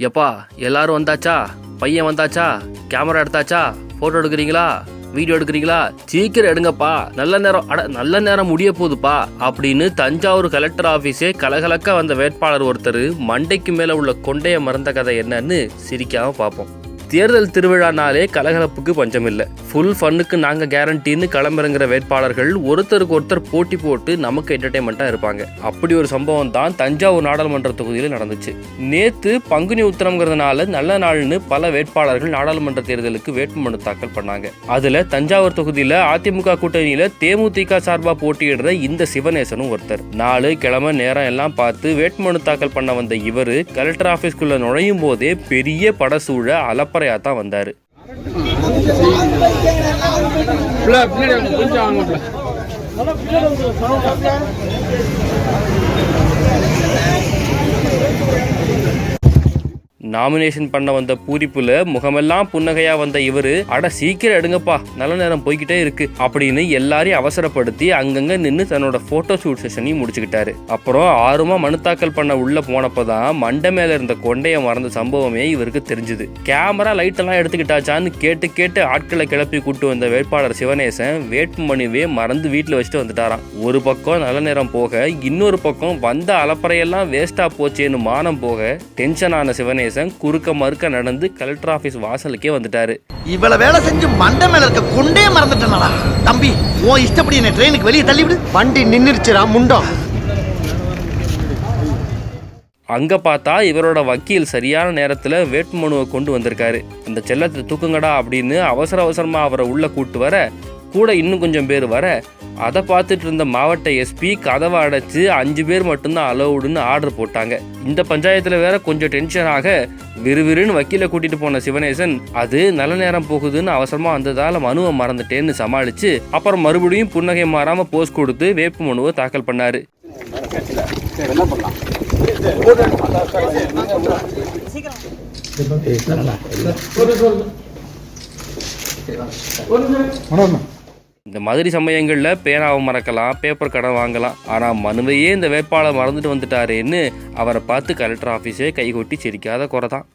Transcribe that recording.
எப்பா எல்லாரும் வந்தாச்சா, பையன் வந்தாச்சா, கேமரா எடுத்தாச்சா, போட்டோ எடுக்கிறீங்களா, வீடியோ எடுக்கிறீங்களா, சீக்கிரம் எடுங்கப்பா, நல்ல நேரம் முடிய போகுதுப்பா அப்படின்னு தஞ்சாவூர் கலெக்டர் ஆபீஸே கலகலக்க வந்த வேட்பாளர் ஒருத்தர் மண்டைக்கு மேல உள்ள கொண்டைய மறந்த கதை என்னன்னு சிரிக்காம பார்ப்போம். தேர்தல் திருவிழானாலே கலகலப்புக்கு பஞ்சம் இல்லை. ஃபுல் ஃபன்னுக்கு நாங்கள் கேரண்டின்னு களமிறங்குற வேட்பாளர்கள் ஒருத்தருக்கு ஒருத்தர் போட்டி போட்டு நமக்கு என்டர்டைன்மெண்ட்டாக இருப்பாங்க. அப்படி ஒரு சம்பவம் தான் தஞ்சாவூர் நாடாளுமன்ற தொகுதியில் நடந்துச்சு. நேற்று பங்குனி உத்திரம்ங்கிறதுனால நல்ல நாள்னு பல வேட்பாளர்கள் நாடாளுமன்ற தேர்தலுக்கு வேட்புமனு தாக்கல் பண்ணாங்க. அதில் தஞ்சாவூர் தொகுதியில் அதிமுக கூட்டணியில் தேமுதிக சார்பாக போட்டியிடுற இந்த சிவநேசனும் ஒருத்தர். நாலு கிழமை நேரம் எல்லாம் பார்த்து வேட்புமனு தாக்கல் பண்ண வந்த இவர் கலெக்டர் ஆஃபீஸ்குள்ளே நுழையும் போதே பெரிய படசூழ அலப்பறையாக தான் வந்தார். நாமினேஷன் பண்ண வந்த பூரிப்புல முகமெல்லாம் புன்னகையா வந்த இவரு, அட சீக்கிரம் எடுங்கப்பா, நல்ல நேரம் போய்கிட்டே இருக்கு அப்படின்னு எல்லாரையும் அவசரப்படுத்தி அங்கங்க நின்று தன்னோட போட்டோ ஷூட் செஷனையும் முடிச்சுக்கிட்டாரு. அப்புறம் ஆர்வமா மனு தாக்கல் பண்ண உள்ள போனப்பதான் மண்டை மேல இருந்த கொண்டைய மறந்த சம்பவமே இவருக்கு தெரிஞ்சுது. கேமரா லைட் எல்லாம் எடுத்துக்கிட்டாச்சான்னு கேட்டு ஆட்களை கிளப்பி கூட்டு வந்த வேட்பாளர் சிவநேசன் வேட்புமனுவே மறந்து வீட்டுல வச்சுட்டு வந்துட்டாராம். ஒரு பக்கம் நல்ல நேரம் போக, இன்னொரு பக்கம் வந்த அலப்பறையெல்லாம் வேஸ்டா போச்சேன்னு மானம் போக டென்ஷன் ஆன சிவநேசன் குறுக்க மறுக்க நடந்து கலெக்டர் ஆபீஸ் வாசலுக்கே வந்துட்டாரு. இவ்வளவு வேலை செஞ்சு மண்டை மேல இருக்க கொண்டே மறந்துட்டேனடா. தம்பி, உன் இஷ்டப்படி என்ன ட்ரெயினுக்கு வெளியே தள்ளிவிடு. வண்டி நின்னுருச்சுடா முண்டம். அங்க பார்த்தா இவரோட வக்கீல் சரியான நேரத்துல வேட்புமனுவை கொண்டு வந்திருக்காரு. அந்த செல்லத்தை தூக்குங்கடா அப்படின்னு அவசரமா அவரை உள்ள கூட்டு வர, கூட இன்னும் கொஞ்சம் பேர் வர, அதை பார்த்துட்டு இருந்த மாவட்ட எஸ்பி கதவை அடைச்சு 5 பேர் மட்டும்தான் அலோவுடுன்னு ஆர்டர் போட்டாங்க. இந்த பஞ்சாயத்துல வேற கொஞ்சம் டென்ஷனாக விறுவிறுன்னு வக்கீல கூட்டிட்டு போன சிவநேசன், அது நல்ல நேரம் போகுதுன்னு அவசரமா வந்ததால மனுவை மறந்துட்டேன்னு சமாளிச்சு அப்புறம் மறுபடியும் புன்னகை மாறாம போஸ் கொடுத்து வேட்பு மனுவை தாக்கல் பண்ணாரு. இந்த மாதிரி சமயங்களில் பேனாவை மறக்கலாம், பேப்பர் கடன் வாங்கலாம். ஆனால் மனுவையே இந்த வேட்பாளர் மறந்துட்டு வந்துட்டாரேன்னு அவரை பார்த்து கலெக்டர் ஆஃபீஸே கைகொட்டி சிரிக்காத குறை தான்.